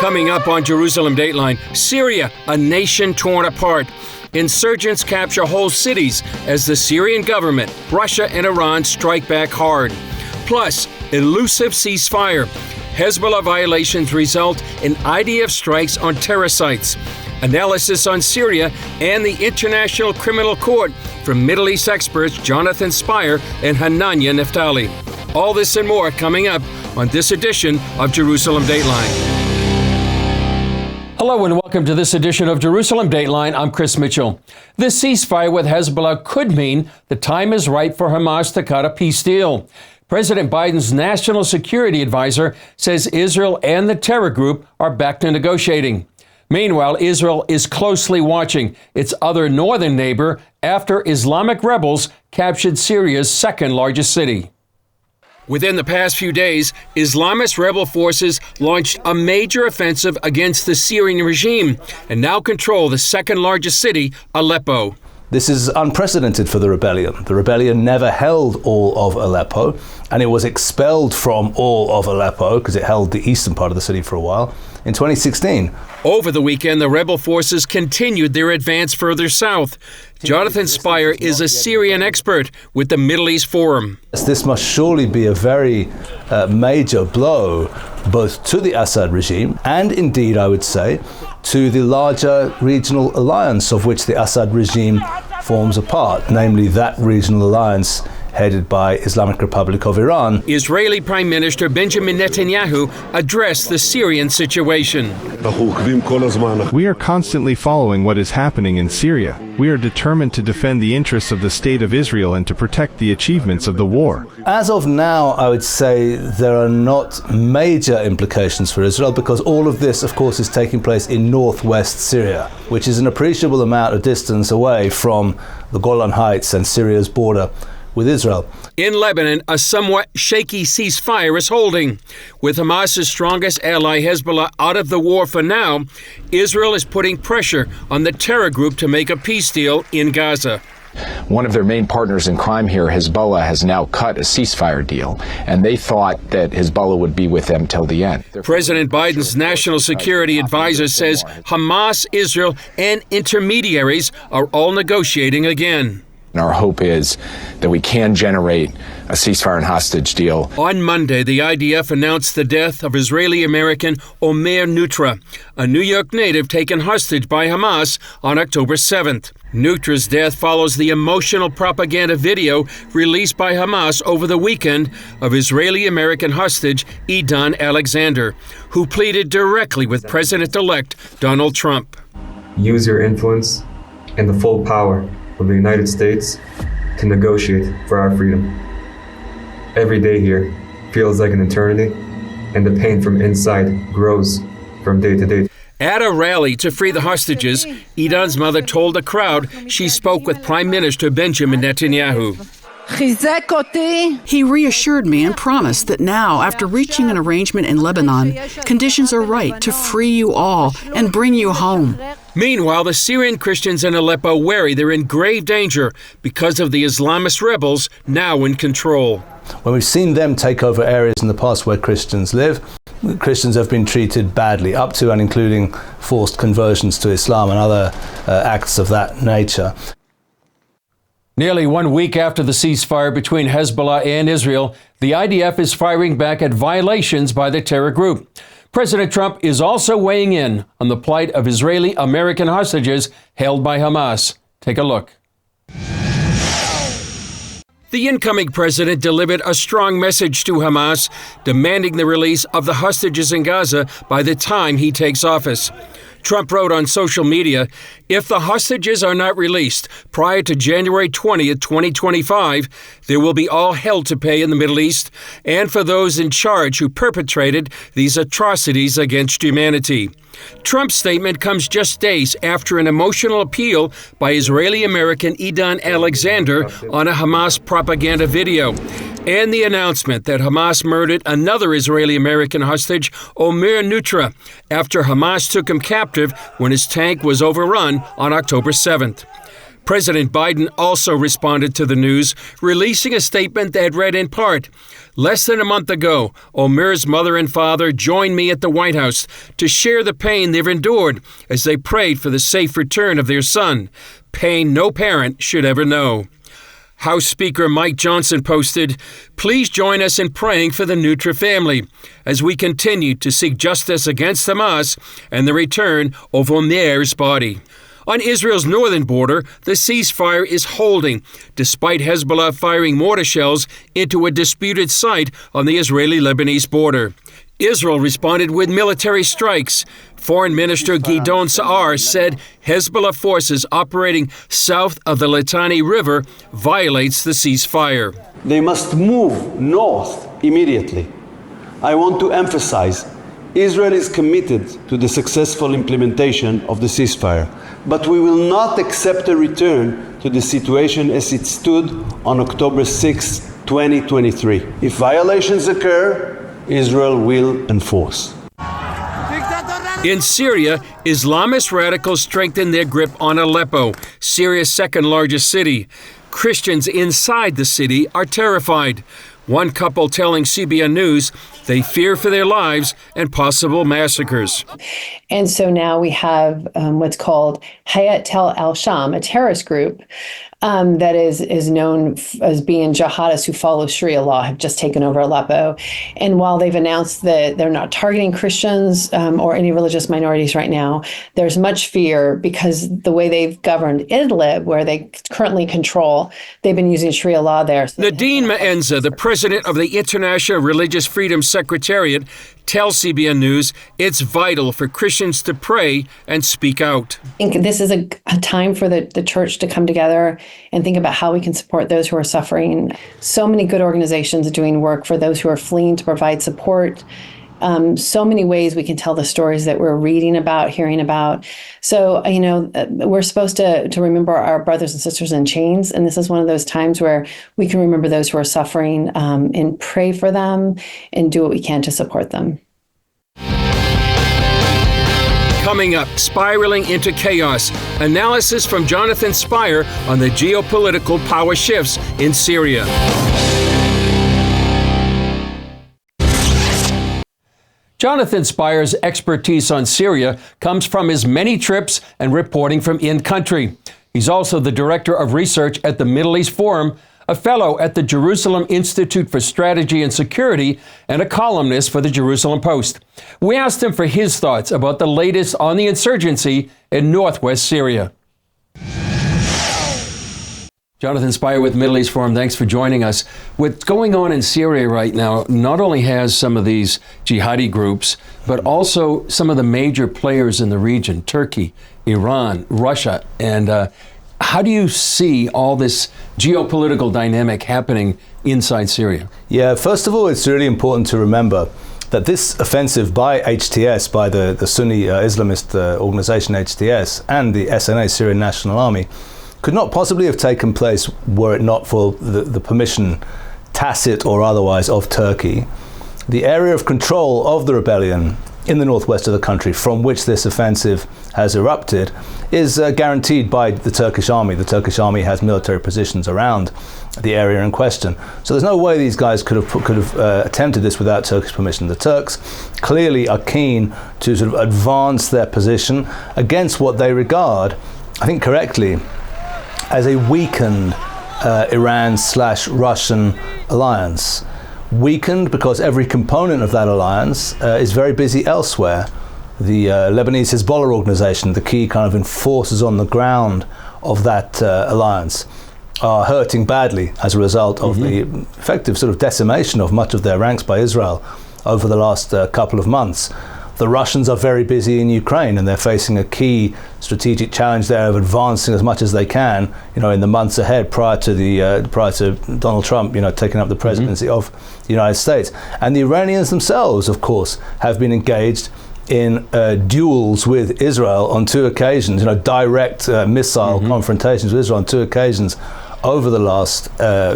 Coming up on Jerusalem Dateline, Syria, a nation torn apart. Insurgents capture whole cities as the Syrian government, Russia, and Iran strike back hard. Plus, elusive ceasefire. Hezbollah violations result in IDF strikes on terror sites. Analysis on Syria and the International Criminal Court from Middle East experts Jonathan Spyer and Hananya Naftali. All this and more coming up on this edition of Jerusalem Dateline. Hello and welcome to this edition of Jerusalem Dateline. I'm Chris Mitchell. This ceasefire with Hezbollah could mean the time is right for Hamas to cut a peace deal. President Biden's national security advisor says Israel and the terror group are back to negotiating. Meanwhile, Israel is closely watching its other northern neighbor after Islamic rebels captured Syria's second largest city. Within the past few days, Islamist rebel forces launched a major offensive against the Syrian regime and now control the second largest city, Aleppo. This is unprecedented for the rebellion. The rebellion never held all of Aleppo, and it was expelled from all of Aleppo because it held the eastern part of the city for a while in 2016. Over the weekend, the rebel forces continued their advance further south. Jonathan Spyer is a Syrian expert with the Middle East Forum. This must surely be a very major blow both to the Assad regime and indeed, I would say, to the larger regional alliance of which the Assad regime forms a part, namely that regional alliance headed by Islamic Republic of Iran. Israeli Prime Minister Benjamin Netanyahu addressed the Syrian situation. We are constantly following what is happening in Syria. We are determined to defend the interests of the State of Israel and to protect the achievements of the war. As of now, I would say there are not major implications for Israel because all of this, of course, is taking place in northwest Syria, which is an appreciable amount of distance away from the Golan Heights and Syria's border with Israel. In Lebanon, a somewhat shaky ceasefire is holding. With Hamas's strongest ally, Hezbollah, out of the war for now, Israel is putting pressure on the terror group to make a peace deal in Gaza. One of their main partners in crime here, Hezbollah, has now cut a ceasefire deal, and they thought that Hezbollah would be with them till the end. President Biden's national security advisor says Hamas, Israel, and intermediaries are all negotiating again. And our hope is that we can generate a ceasefire and hostage deal. On Monday, the IDF announced the death of Israeli-American Omer Nutra, a New York native taken hostage by Hamas on October 7th. Nutra's death follows the emotional propaganda video released by Hamas over the weekend of Israeli-American hostage Idan Alexander, who pleaded directly with President-elect Donald Trump. Use your influence and the full power of the United States to negotiate for our freedom. Every day here feels like an eternity, and the pain from inside grows from day to day. At a rally to free the hostages, Idan's mother told the crowd she spoke with Prime Minister Benjamin Netanyahu. He reassured me and promised that now, after reaching an arrangement in Lebanon, conditions are right to free you all and bring you home. Meanwhile, the Syrian Christians in Aleppo worry they're in grave danger because of the Islamist rebels now in control. When we've seen them take over areas in the past where Christians live, Christians have been treated badly, up to and including forced conversions to Islam and other acts of that nature. Nearly 1 week after the ceasefire between Hezbollah and Israel, the IDF is firing back at violations by the terror group. President Trump is also weighing in on the plight of Israeli-American hostages held by Hamas. Take a look. The incoming president delivered a strong message to Hamas, demanding the release of the hostages in Gaza by the time he takes office. Trump wrote on social media, if the hostages are not released prior to January 20th, 2025, there will be all hell to pay in the Middle East and for those in charge who perpetrated these atrocities against humanity. Trump's statement comes just days after an emotional appeal by Israeli-American Idan Alexander on a Hamas propaganda video, and the announcement that Hamas murdered another Israeli-American hostage, Omer Nutra, after Hamas took him captive when his tank was overrun on October 7th. President Biden also responded to the news, releasing a statement that read in part, "Less than a month ago, Omer's mother and father joined me at the White House to share the pain they've endured as they prayed for the safe return of their son, pain no parent should ever know." House Speaker Mike Johnson posted, "Please join us in praying for the Nutra family as we continue to seek justice against Hamas and the return of Omer's body." On Israel's northern border, the ceasefire is holding, despite Hezbollah firing mortar shells into a disputed site on the Israeli-Lebanese border. Israel responded with military strikes. Foreign Minister Gideon Saar said Hezbollah forces operating south of the Litani River violates the ceasefire. They must move north immediately. I want to emphasize, Israel is committed to the successful implementation of the ceasefire, but we will not accept a return to the situation as it stood on October 6, 2023. If violations occur, Israel will enforce. In Syria, Islamist radicals strengthen their grip on Aleppo, Syria's second largest city. Christians inside the city are terrified. One couple telling CBN News they fear for their lives and possible massacres. And so now we have what's called Hayat Tel al-Sham, a terrorist group that is known as being jihadists who follow Sharia law, have just taken over Aleppo. And while they've announced that they're not targeting Christians or any religious minorities right now, there's much fear because the way they've governed Idlib, where they currently control, they've been using Sharia law there. So Nadine Maenza, the president of the International Religious Freedom Secretariat, tells CBN News it's vital for Christians to pray and speak out. I think this is a time for the church to come together and think about how we can support those who are suffering. So many good organizations doing work for those who are fleeing to provide support. So many ways we can tell the stories that we're reading about, hearing about. So, we're supposed to remember our brothers and sisters in chains. And this is one of those times where we can remember those who are suffering and pray for them and do what we can to support them. Coming up, spiraling into chaos. Analysis from Jonathan Spyer on the geopolitical power shifts in Syria. Jonathan Spyer's expertise on Syria comes from his many trips and reporting from in-country. He's also the director of research at the Middle East Forum, a fellow at the Jerusalem Institute for Strategy and Security, and a columnist for the Jerusalem Post. We asked him for his thoughts about the latest on the insurgency in northwest Syria. Jonathan Spyer with Middle East Forum, thanks for joining us. What's going on in Syria right now not only has some of these jihadi groups, but also some of the major players in the region, Turkey, Iran, Russia, and how do you see all this geopolitical dynamic happening inside Syria? Yeah, first of all, it's really important to remember that this offensive by HTS, by the Sunni Islamist organization HTS, and the SNA, Syrian National Army, could not possibly have taken place were it not for the permission, tacit or otherwise, of Turkey. The area of control of the rebellion in the northwest of the country from which this offensive has erupted is guaranteed by the Turkish army. The Turkish army has military positions around the area in question. So there's no way these guys could have attempted this without Turkish permission. The Turks clearly are keen to sort of advance their position against what they regard, I think correctly, as a weakened Iran/Russian alliance. Weakened because every component of that alliance is very busy elsewhere. The Lebanese Hezbollah organization, the key kind of enforcers on the ground of that alliance, are hurting badly as a result of the effective sort of decimation of much of their ranks by Israel over the last couple of months. The Russians are very busy in Ukraine, and they're facing a key strategic challenge there of advancing as much as they can, in the months ahead prior to Donald Trump, taking up the presidency of the United States. And the Iranians themselves, of course, have been engaged in duels with Israel on two occasions, direct missile confrontations with Israel on two occasions over the last,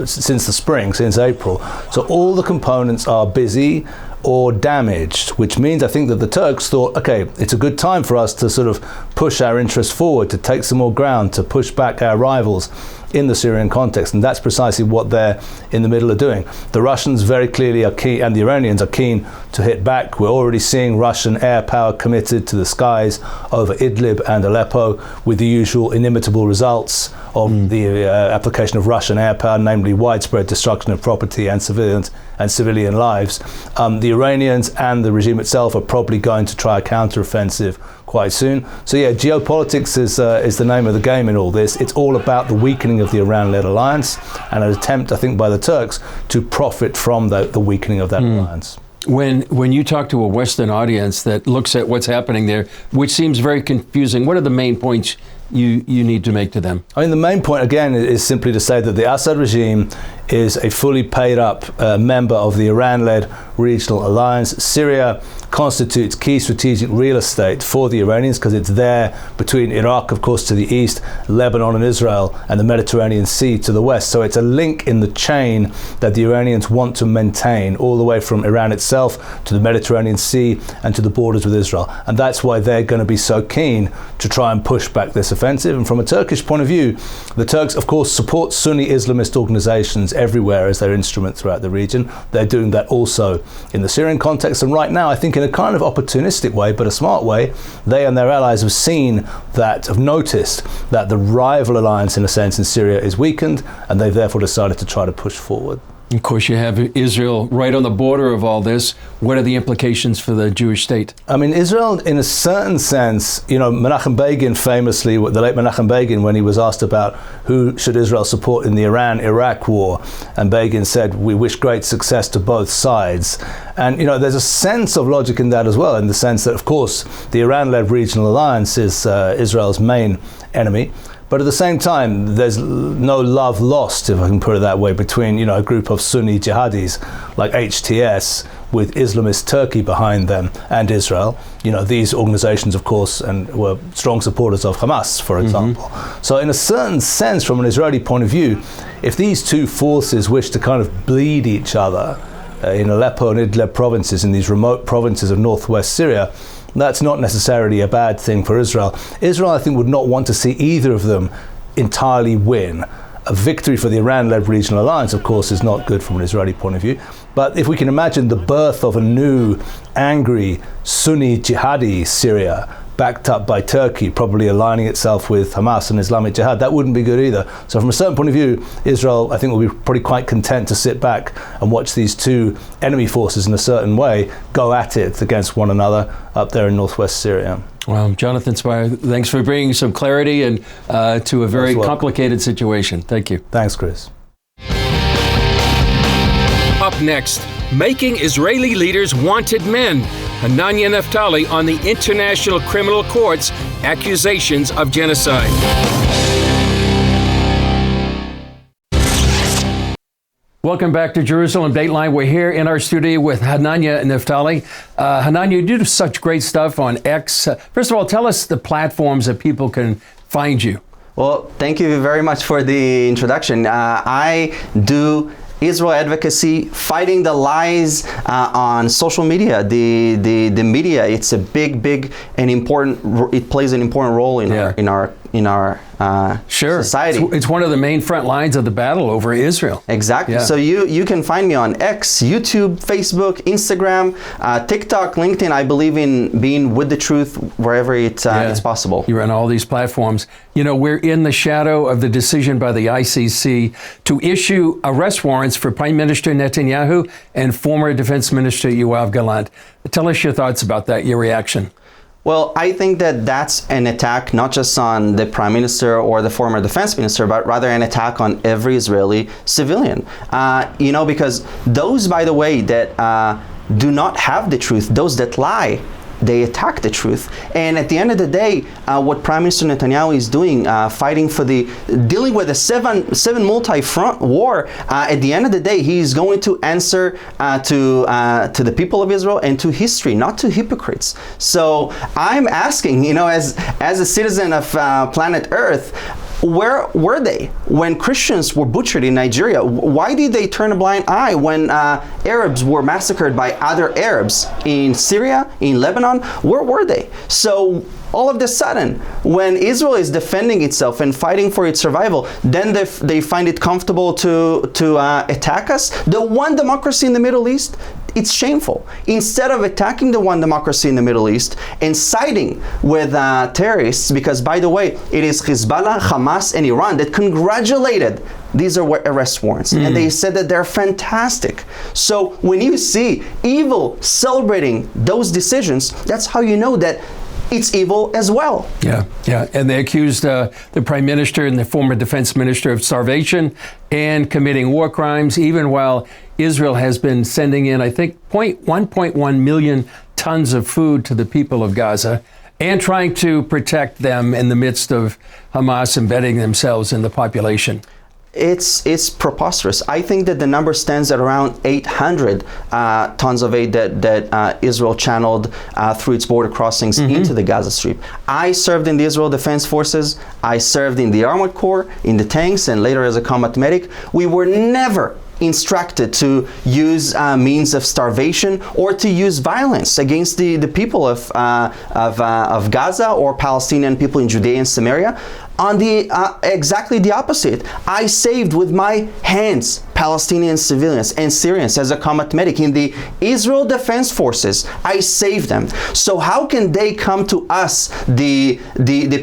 since the spring, since April. So all the components are busy. or damaged, which means I think that the Turks thought, okay, it's a good time for us to sort of push our interests forward, to take some more ground, to push back our rivals in the Syrian context, and that's precisely what they're in the middle of doing. The Russians very clearly are keen, and the Iranians are keen to hit back. We're already seeing Russian air power committed to the skies over Idlib and Aleppo, with the usual inimitable results of the application of Russian air power, namely widespread destruction of property and civilian lives. The Iranians and the regime itself are probably going to try a counteroffensive quite soon. So yeah, geopolitics is the name of the game in all this. It's all about the weakening of the Iran-led alliance and an attempt, I think, by the Turks to profit from the weakening of that alliance. When you talk to a Western audience that looks at what's happening there, which seems very confusing, what are the main points you need to make to them? I mean, the main point, again, is simply to say that the Assad regime is a fully paid up member of the Iran-led regional alliance. Syria constitutes key strategic real estate for the Iranians because it's there between Iraq, of course, to the east, Lebanon and Israel, and the Mediterranean Sea to the west. So it's a link in the chain that the Iranians want to maintain all the way from Iran itself to the Mediterranean Sea and to the borders with Israel. And that's why they're going to be so keen to try and push back this offensive. And from a Turkish point of view, the Turks, of course, support Sunni Islamist organizations everywhere as their instrument throughout the region. They're doing that also in the Syrian context. And right now, I think in a kind of opportunistic way, but a smart way, they and their allies have noticed that the rival alliance, in a sense, in Syria is weakened, and they've therefore decided to try to push forward. Of course, you have Israel right on the border of all this. What are the implications for the Jewish state? I mean, Israel, in a certain sense, Menachem Begin famously, the late Menachem Begin, when he was asked about who should Israel support in the Iran-Iraq war, and Begin said, we wish great success to both sides. And, there's a sense of logic in that as well, in the sense that, of course, the Iran-led regional alliance is Israel's main enemy. But at the same time, there's no love lost, if I can put it that way, between a group of Sunni jihadis like HTS with Islamist Turkey behind them and Israel. These organizations, of course, and were strong supporters of Hamas, for example. So in a certain sense, from an Israeli point of view, if these two forces wish to kind of bleed each other in Aleppo and Idlib provinces, in these remote provinces of northwest Syria, that's not necessarily a bad thing for Israel. Israel, I think, would not want to see either of them entirely win. A victory for the Iran-led regional alliance, of course, is not good from an Israeli point of view. But if we can imagine the birth of a new, angry, Sunni jihadi Syria, backed up by Turkey, probably aligning itself with Hamas and Islamic Jihad, that wouldn't be good either. So from a certain point of view, Israel, I think, will be probably quite content to sit back and watch these two enemy forces in a certain way go at it against one another up there in northwest Syria. Well, Jonathan Spyer, thanks for bringing some clarity and to a very complicated situation. Thank you. Thanks, Chris. Up next, making Israeli leaders wanted men. Hananya Naftali on the International Criminal Court's accusations of genocide. Welcome back to Jerusalem Dateline. We're here in our studio with Hananya Naftali. Hananya, you do such great stuff on X. First of all, tell us the platforms that people can find you. Well, thank you very much for the introduction. I do Israel advocacy, fighting the lies on social media. The media, it's a big and important. It plays an important role in our society. It's one of the main front lines of the battle over Israel. Exactly. Yeah. So you can find me on X, YouTube, Facebook, Instagram, TikTok, LinkedIn. I believe in being with the truth wherever it's possible. You're on all these platforms. We're in the shadow of the decision by the ICC to issue arrest warrants for Prime Minister Netanyahu and former Defense Minister Yoav Gallant. Tell us your thoughts about that, your reaction. Well, I think that that's an attack not just on the Prime Minister or the former Defense Minister, but rather an attack on every Israeli civilian. Because those, by the way, that do not have the truth, those that lie, they attack the truth. And at the end of the day, what Prime Minister Netanyahu is doing, fighting for dealing with a seven multi-front war, at the end of the day, he is going to answer to the people of Israel and to history, not to hypocrites. So I'm asking, as a citizen of planet Earth, where were they when Christians were butchered in Nigeria? Why did they turn a blind eye when Arabs were massacred by other Arabs in Syria, in Lebanon? Where were they? So all of a sudden, when Israel is defending itself and fighting for its survival, then they find it comfortable to attack us. The one democracy in the Middle East, it's shameful. Instead of attacking the one democracy in the Middle East and siding with terrorists, because by the way, it is Hezbollah, Hamas, and Iran that congratulated these are arrest warrants. And they said that they're fantastic. So when you see evil celebrating those decisions, that's how you know that it's evil as well. Yeah. And they accused the Prime Minister and the former Defense Minister of starvation and committing war crimes, even while Israel has been sending in, I think, 1.1 million tons of food to the people of Gaza and trying to protect them in the midst of Hamas embedding themselves in the population. It's preposterous. I think that the number stands at around 800 tons of aid that Israel channeled through its border crossings into the Gaza Strip. I served in the Israel Defense Forces. I served in the Armored Corps, in the tanks, and later as a combat medic. We were never instructed to use means of starvation or to use violence against the people of Gaza or Palestinian people in Judea and Samaria. On the exactly the opposite, I saved with my hands Palestinian civilians and Syrians as a combat medic in the Israel Defense Forces. I saved them. So how can they come to us, the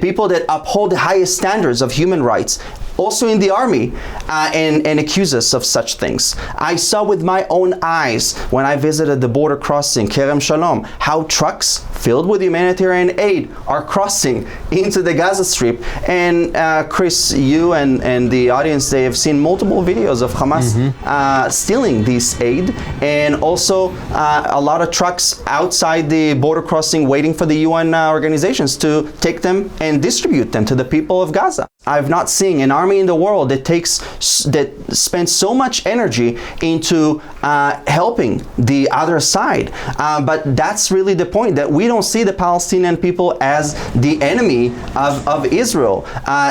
people that uphold the highest standards of human rights, also in the army, and accuse us of such things? I saw with my own eyes when I visited the border crossing, Kerem Shalom, how trucks filled with humanitarian aid are crossing into the Gaza Strip. And Chris, you and the audience, they have seen multiple videos of Hamas stealing this aid, and also a lot of trucks outside the border crossing waiting for the UN organizations to take them and distribute them to the people of Gaza. I've not seen an army in the world that spends so much energy into helping the other side. But that's really the point, that we don't see the Palestinian people as the enemy of Israel.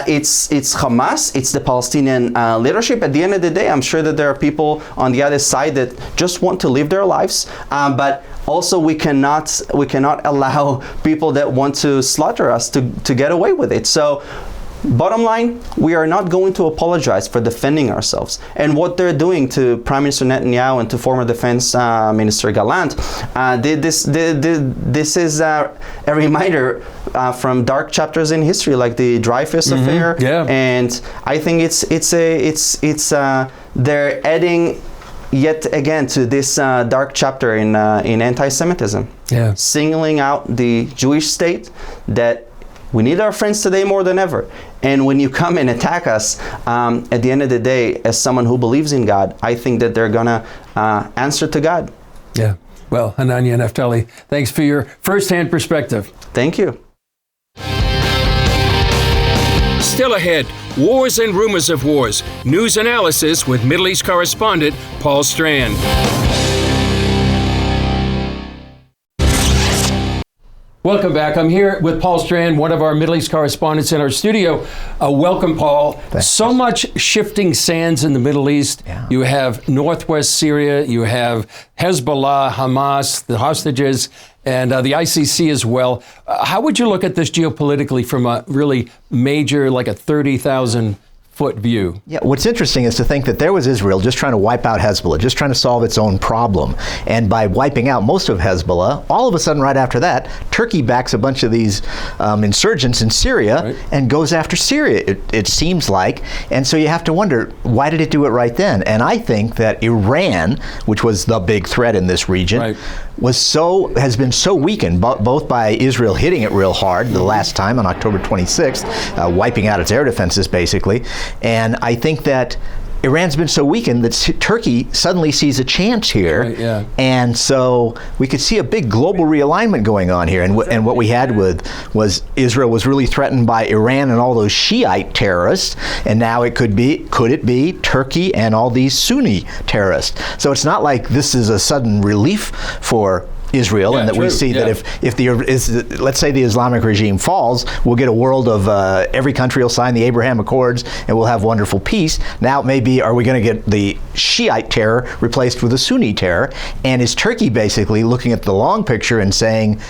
It's Hamas, it's the Palestinian leadership. At the end of the day, I'm sure that there are people on the other side that just want to live their lives, but also we cannot allow people that want to slaughter us to get away with it. So bottom line, we are not going to apologize for defending ourselves. And what they're doing to Prime Minister Netanyahu and to former Defense Minister Gallant, this is a reminder from dark chapters in history, like the Dreyfus affair. Yeah. And I think they're adding yet again to this dark chapter in anti-Semitism. Yeah. Singling out the Jewish state, that we need our friends today more than ever. And when you come and attack us, at the end of the day, as someone who believes in God, I think that they're gonna answer to God. Yeah. Well, Hananya Naftali, thanks for your first-hand perspective. Thank you. Still ahead, wars and rumors of wars. News analysis with Middle East correspondent Paul Strand. Welcome back. I'm here with Paul Strand, one of our Middle East correspondents in our studio. Welcome, Paul. Thanks. So much shifting sands in the Middle East. Yeah. You have northwest Syria, you have Hezbollah, Hamas, the hostages, and the ICC as well. How would you look at this geopolitically from a really major, like a 30,000-foot view? Yeah, what's interesting is to think that there was Israel just trying to wipe out Hezbollah, just trying to solve its own problem. And by wiping out most of Hezbollah, all of a sudden right after that, Turkey backs a bunch of these insurgents in Syria and goes after Syria, it seems like. And so you have to wonder, why did it do it right then? And I think that Iran, which was the big threat in this region, has been so weakened, both by Israel hitting it real hard the last time on October 26th, wiping out its air defenses basically. And I think that Iran's been so weakened that Turkey suddenly sees a chance here. And so we could see a big global realignment going on here. And what we had was Israel was really threatened by Iran and all those Shiite terrorists. And now could it be Turkey and all these Sunni terrorists? So it's not like this is a sudden relief for Israel, and that we see that if let's say the Islamic regime falls, we'll get a world of every country will sign the Abraham Accords and we'll have wonderful peace. Now maybe are we going to get the Shiite terror replaced with a Sunni terror? And is Turkey basically looking at the long picture and saying,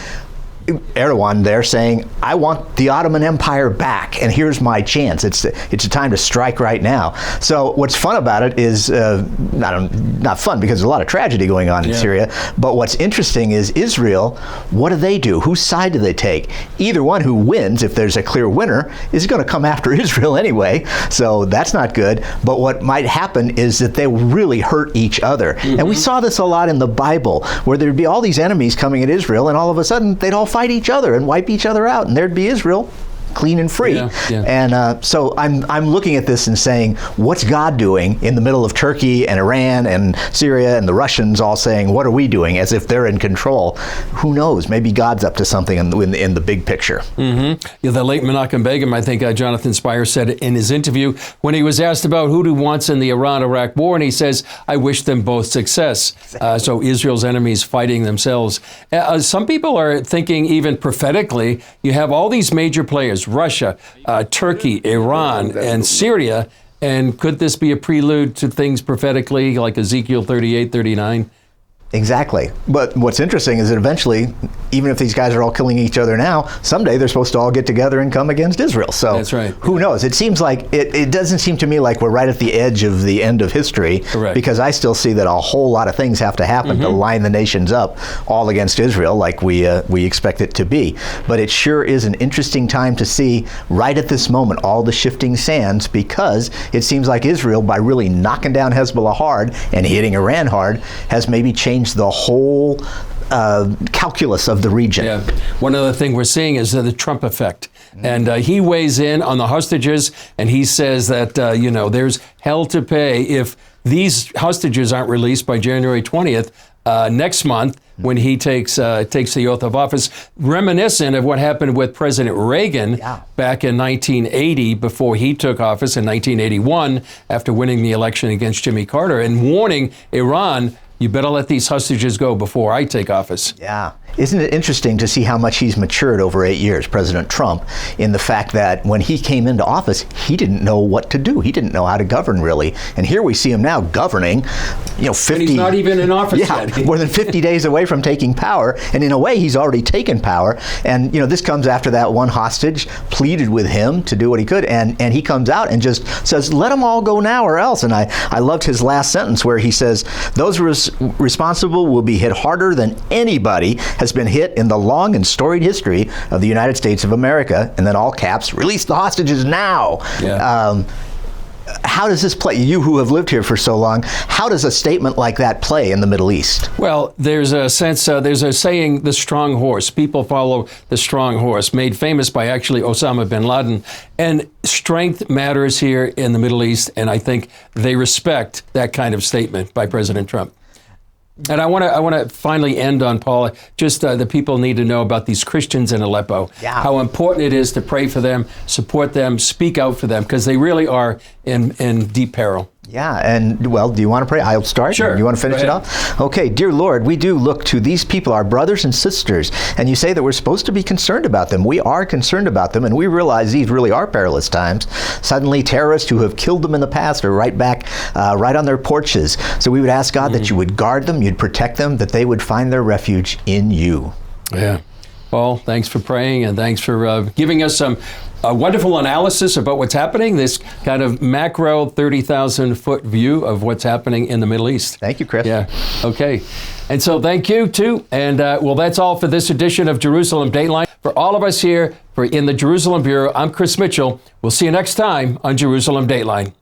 Erdogan there saying, I want the Ottoman Empire back, and here's my chance. It's a time to strike right now. So what's fun about it is, not fun because there's a lot of tragedy going on in Syria, but what's interesting is Israel, what do? Whose side do they take? Either one who wins, if there's a clear winner, is going to come after Israel anyway, so that's not good. But what might happen is that they really hurt each other. And we saw this a lot in the Bible, where there'd be all these enemies coming at Israel, and all of a sudden they'd all fight each other and wipe each other out, and there'd be Israel clean and free. And so I'm looking at this and saying, what's God doing in the middle of Turkey and Iran and Syria and the Russians all saying, what are we doing, as if they're in control? Who knows? Maybe God's up to something in the big picture. The late Menachem Begin, I think Jonathan Spyer said in his interview when he was asked about who he wants in the Iran-Iraq war, and he says, I wish them both success. So Israel's enemies fighting themselves. Some people are thinking even prophetically, you have all these major players, Russia, Turkey, Iran, and Syria. And could this be a prelude to things prophetically like Ezekiel 38, 39? Exactly. But what's interesting is that eventually, even if these guys are all killing each other now, someday they're supposed to all get together and come against Israel. So that's right. Who knows? It seems like, it doesn't seem to me like we're right at the edge of the end of history. Correct. Because I still see that a whole lot of things have to happen to line the nations up all against Israel like we expect it to be. But it sure is an interesting time to see right at this moment all the shifting sands, because it seems like Israel, by really knocking down Hezbollah hard and hitting Iran hard, has maybe changed the whole calculus of the region. One other thing we're seeing is the Trump effect. And he weighs in on the hostages, and he says that, there's hell to pay if these hostages aren't released by January 20th next month, when he takes the oath of office, reminiscent of what happened with President Reagan back in 1980, before he took office in 1981, after winning the election against Jimmy Carter, and warning Iran, you better let these hostages go before I take office. Yeah. Isn't it interesting to see how much he's matured over 8 years, President Trump, in the fact that when he came into office, he didn't know what to do. He didn't know how to govern, really. And here we see him now governing, 50... And he's not even in office yet. More than 50 days away from taking power. And in a way, he's already taken power. And, this comes after that one hostage pleaded with him to do what he could. And he comes out and just says, let them all go now or else. And I loved his last sentence where he says, those responsible will be hit harder than anybody has been hit in the long and storied history of the United States of America. And then all caps, release the hostages now. How does this play? You who have lived here for so long, how does a statement like that play in the Middle East? Well, there's a sense, there's a saying, the strong horse. People follow the strong horse, made famous by actually Osama bin Laden. And strength matters here in the Middle East, and I think they respect that kind of statement by President Trump. And I want to finally end on, Paul, just the people need to know about these Christians in Aleppo, how important it is to pray for them, support them, speak out for them, because they really are in deep peril. Yeah, and well, do you want to pray? I'll start. Sure. You want to finish it off? Okay, dear Lord, we do look to these people, our brothers and sisters, and you say that we're supposed to be concerned about them. We are concerned about them, and we realize these really are perilous times. Suddenly, terrorists who have killed them in the past are right back, right on their porches. So we would ask God that you would guard them, you'd protect them, that they would find their refuge in you. Yeah. Paul, thanks for praying, and thanks for giving us some wonderful analysis about what's happening, this kind of macro 30,000-foot view of what's happening in the Middle East. Thank you, Chris. Yeah, okay. And so thank you, too. And, well, that's all for this edition of Jerusalem Dateline. For all of us here in the Jerusalem Bureau, I'm Chris Mitchell. We'll see you next time on Jerusalem Dateline.